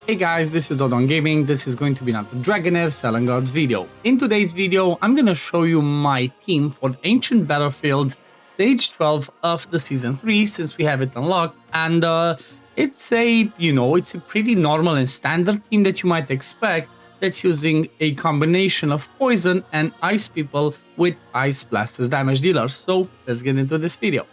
Hey guys, this is OddOneGaming. This is going to be another Dragonheir Selling Gods video. In today's video, I'm going to show you my team for the Ancient Battlefield Stage 12 of the Season 3, since we have it unlocked. And it's a pretty normal and standard team that you might expect that's using a combination of poison and ice people with ice blast as damage dealers. So let's get into this video.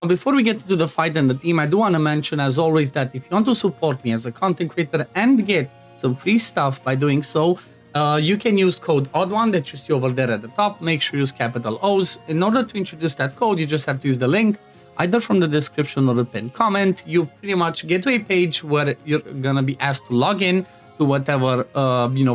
Before we get to the fight and the team, I do want to mention, as always, that if you want to support me as a content creator and get some free stuff by doing so, you can use code OddOne that you see over there at the top. Make sure you use capital O's. In order to introduce that code, you just have to use the link, either from the description or the pinned comment. You pretty much get to a page where you're gonna be asked to log in to whatever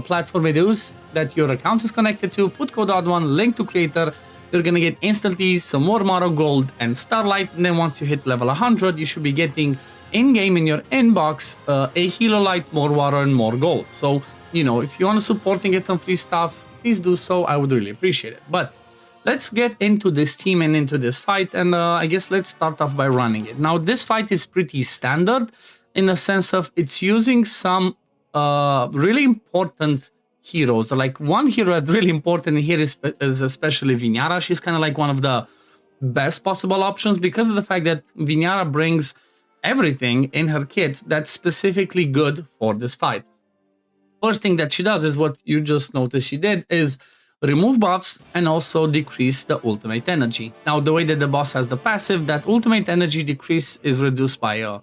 platform it is that your account is connected to. Put code OddOne, link to creator. You're gonna get instantly some more Motto Gold and Starlight, and then once you hit level 100, you should be getting in-game in your inbox a Helo Light, more water, and more gold. So, if you want to support and get some free stuff, please do so. I would really appreciate it. But let's get into this team and into this fight, and I guess let's start off by running it. Now, this fight is pretty standard in the sense of it's using some really important heroes. Like, one hero that's really important here is especially Vinyara. She's kind of like one of the best possible options because of the fact that Vinyara brings everything in her kit that's specifically good for this fight. First thing that she does is what you just noticed she did, is remove buffs and also decrease the ultimate energy. Now, the way that the boss has the passive, that ultimate energy decrease is reduced by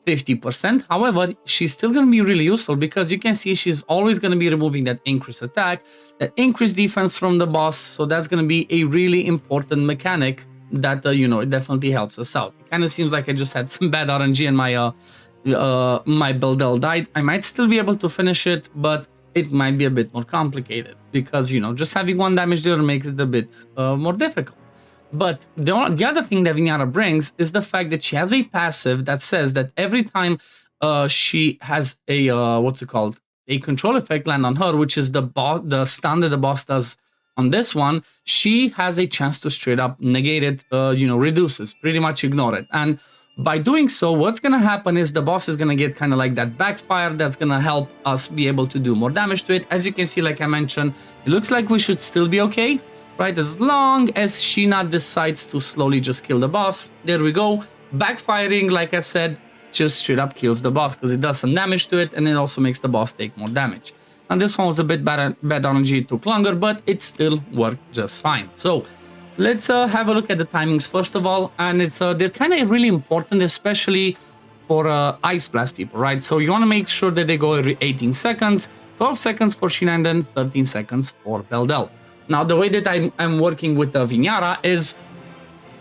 50%. However, she's still going to be really useful because you can see she's always going to be removing that increased attack, that increased defense from the boss. So that's going to be a really important mechanic that, it definitely helps us out. It kind of seems like I just had some bad RNG and my Beldel died. I might still be able to finish it, but it might be a bit more complicated because, just having one damage dealer makes it a bit more difficult. But the other thing that Vinyara brings is the fact that she has a passive that says that every time she has a, a control effect land on her, which is the stun that the boss does on this one, she has a chance to straight up negate it, reduces, pretty much ignore it. And by doing so, what's going to happen is the boss is going to get kind of like that backfire that's going to help us be able to do more damage to it. As you can see, like I mentioned, it looks like we should still be okay. Right, as long as Sheena decides to slowly just kill the boss. There we go. Backfiring, like I said, just straight up kills the boss because it does some damage to it, and it also makes the boss take more damage. And this one was a bit bad RNG, it took longer, but it still worked just fine. So let's have a look at the timings first of all, and they're kind of really important, especially for Ice Blast people, right? So you want to make sure that they go every 18 seconds, 12 seconds for Sheena, and then 13 seconds for Beldel. Now, the way that I'm working with Vinyara is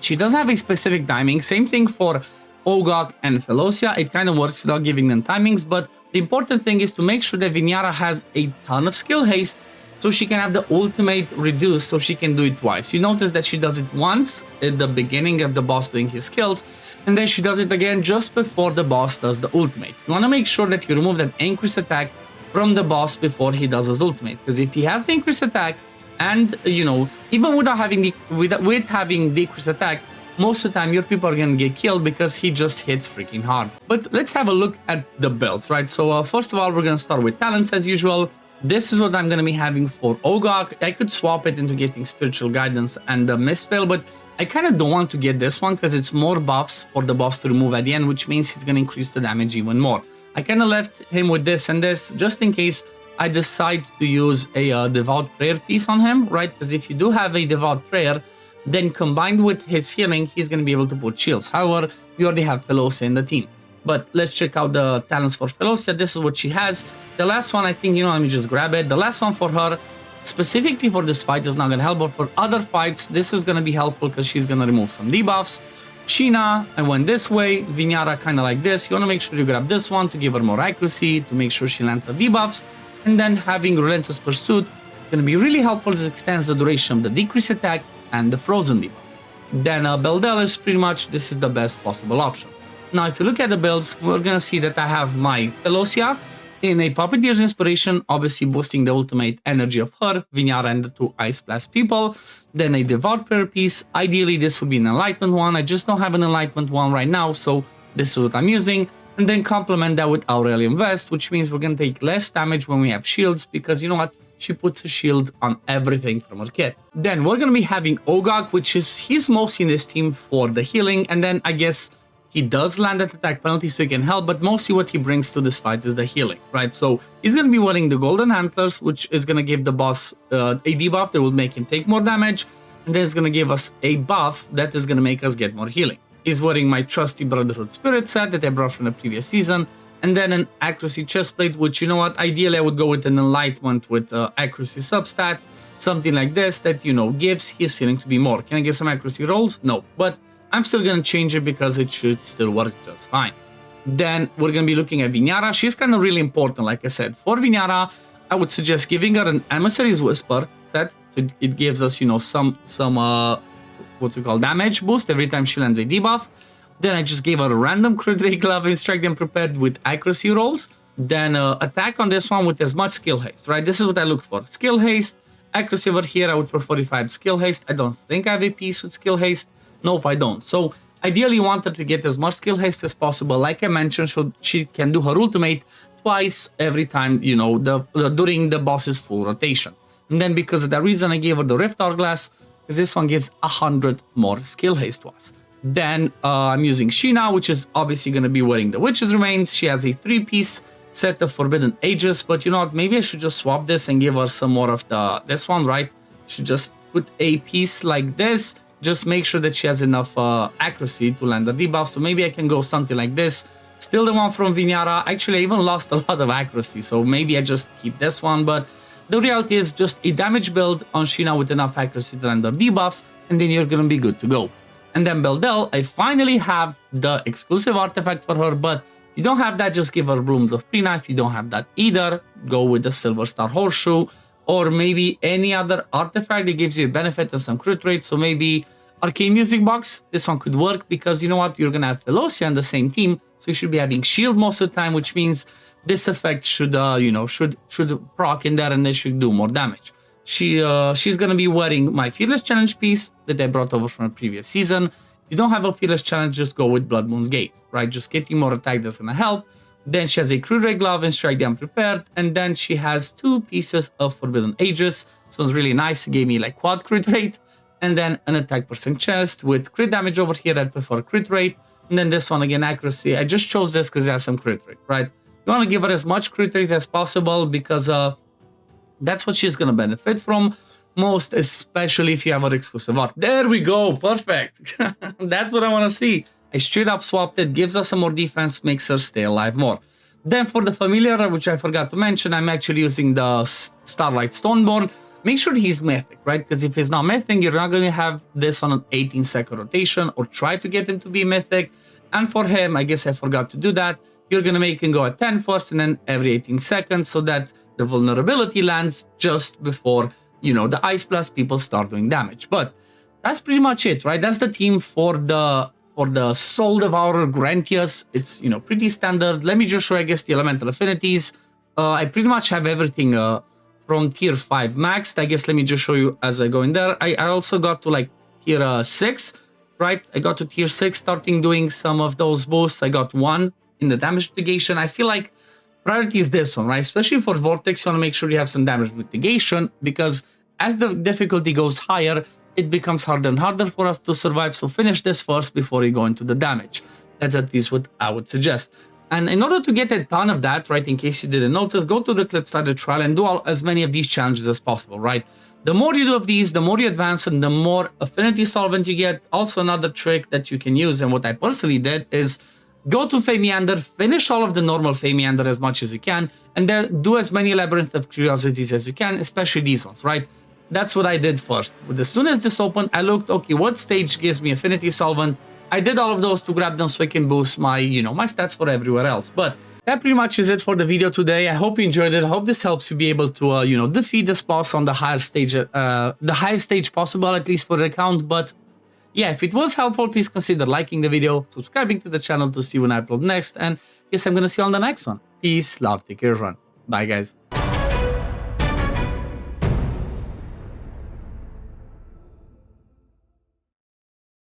she doesn't have a specific timing. Same thing for Ogok and Felocia. It kind of works without giving them timings, but the important thing is to make sure that Vinyara has a ton of skill haste so she can have the ultimate reduced, so she can do it twice. You notice that she does it once at the beginning of the boss doing his skills, and then she does it again just before the boss does the ultimate. You want to make sure that you remove that increased attack from the boss before he does his ultimate, because if he has the increased attack, and, even without having with having decreased attack, most of the time your people are going to get killed because he just hits freaking hard. But let's have a look at the builds, right? So first of all, we're going to start with talents as usual. This is what I'm going to be having for Ogok. I could swap it into getting Spiritual Guidance and the Mistveil, but I kind of don't want to get this one because it's more buffs for the boss to remove at the end, which means he's going to increase the damage even more. I kind of left him with this and this just in case I decide to use a Devout Prayer piece on him, right? Because if you do have a Devout Prayer, then combined with his healing, he's going to be able to put shields. However, we already have Felocia in the team. But let's check out the talents for Felocia. This is what she has. The last one, I think, let me just grab it. The last one for her, specifically for this fight, is not going to help, but for other fights, this is going to be helpful because she's going to remove some debuffs. Sheena, I went this way. Vinyara, kind of like this. You want to make sure you grab this one to give her more accuracy, to make sure she lands her debuffs. And then having Relentless Pursuit is going to be really helpful as it extends the duration of the decreased attack and the frozen debuff. Then Beldel is pretty much, this is the best possible option. Now, if you look at the builds, we're going to see that I have my Felocia In a Puppeteer's Inspiration, obviously boosting the ultimate energy of her, Vinyara, and the 2 Ice Blast people. Then a Devout Prayer piece. Ideally, this would be an Enlightenment one. I just don't have an Enlightenment one right now, so this is what I'm using. And then complement that with Aurelian Vest, which means we're going to take less damage when we have shields, because you know what? She puts a shield on everything from her kit. Then we're going to be having Ogok, which is, he's mostly in this team for the healing, and then I guess he does land at attack penalty so he can help, but mostly what he brings to this fight is the healing, right? So he's going to be wearing the Golden Antlers, which is going to give the boss a debuff that will make him take more damage, and then it's going to give us a buff that is going to make us get more healing. He's wearing my trusty Brotherhood Spirit set that I brought from the previous season, and then an Accuracy Chestplate, which, you know what, ideally I would go with an Enlightenment with Accuracy Substat, something like this that, you know, gives his healing to be more. Can I get some Accuracy rolls? No, but I'm still going to change it because it should still work just fine. Then we're going to be looking at Vinyara. She's kind of really important, like I said. For Vinyara, I would suggest giving her an Emissary's Whisper set. So it gives us, you know, some what's it called, damage boost every time she lands a debuff. Then I just gave her a random crit rate glove, Instruct and Prepared with accuracy rolls. Then attack on this one with as much skill haste, right? This is what I look for. Skill haste, accuracy over here, I would prefer if I had skill haste. I don't think I have a piece with skill haste. Nope, I don't. So ideally you want her to get as much skill haste as possible. Like I mentioned, so she can do her ultimate twice every time, you know, during the boss's full rotation. And then because of that reason, I gave her the Rift Hourglass, because this one gives 100 more skill haste to us. Then I'm using Sheena, which is obviously going to be wearing the Witch's Remains. She has a 3-piece set of Forbidden Ages, but you know what, maybe I should just swap this and give her some more of this one, right? Should just put a piece like this. Just make sure that she has enough accuracy to land the debuff. So maybe I can go something like this. Still the one from Vinyara. Actually, I even lost a lot of accuracy, so maybe I just keep this one. But the reality is just a damage build on Sheena with enough accuracy to land the debuffs, and then you're going to be good to go. And then Beldel, I finally have the exclusive artifact for her, but if you don't have that, just give her Blooms of Prina. If you don't have that either, go with the Silver Star Horseshoe, or maybe any other artifact that gives you a benefit and some crit rate. So maybe Arcane Music Box, this one could work because you know what, you're gonna have Velocia on the same team, so you should be having shield most of the time, which means this effect should should proc in there and they should do more damage. She's gonna be wearing my Fearless Challenge piece that I brought over from the previous season. If you don't have a Fearless Challenge, just go with Blood Moon's Gaze, right? Just getting more attack, that's gonna help. Then she has a Crit Rate Glove and Strike the Unprepared, and then she has 2 pieces of Forbidden Ages. So it's really nice. It gave me like quad crit rate, and then an attack percent chest with crit damage over here. I prefer crit rate, and then this one again, accuracy. I just chose this because it has some crit rate, right? You want to give her as much crit rate as possible because that's what she's gonna benefit from most, especially if you have her exclusive art. There we go, perfect. That's what I want to see. I straight up swapped it, gives us some more defense, makes her stay alive more. Then for the familiar, which I forgot to mention, I'm actually using the Starlight Stoneborn. Make sure he's mythic, right? Because if he's not mythic, you're not going to have this on an 18-second rotation, or try to get him to be mythic. And for him, I guess I forgot to do that. You're going to make him go at 10 first and then every 18 seconds so that the vulnerability lands just before, you know, the Ice Blast people start doing damage. But that's pretty much it, right? That's the team for the Soul Devourer Grantius. It's, you know, pretty standard. Let me just show, I guess, the elemental affinities. I pretty much have everything from tier 5 maxed. I guess let me just show you as I go in there. I also got to like tier 6, right? I got to tier 6 starting doing some of those boosts. I got 1 in the damage mitigation. I feel like priority is this one, right? Especially for Vortex, you want to make sure you have some damage mitigation, because as the difficulty goes higher, it becomes harder and harder for us to survive. So finish this first before you go into the damage. That's at least what I would suggest. And in order to get a ton of that, right, in case you didn't notice, go to the Clip-Started Trial and do as many of these challenges as possible, right? The more you do of these, the more you advance and the more affinity solvent you get. Also, another trick that you can use, and what I personally did, is go to Feymeander, finish all of the normal Feymeander as much as you can, and then do as many Labyrinth of Curiosities as you can, especially these ones, right? That's what I did first. But as soon as this opened, I looked, okay, what stage gives me affinity solvent? I did all of those to grab them so I can boost my, you know, my stats for everywhere else. But that pretty much is it for the video today. I hope you enjoyed it. I hope this helps you be able to, you know, defeat this boss on the higher stage, the highest stage possible, at least for the account. But Yeah, if it was helpful, please consider liking the video, subscribing to the channel to see when I upload next, and yes, I'm gonna see you on the next one. Peace, love, take care, everyone. Bye, guys.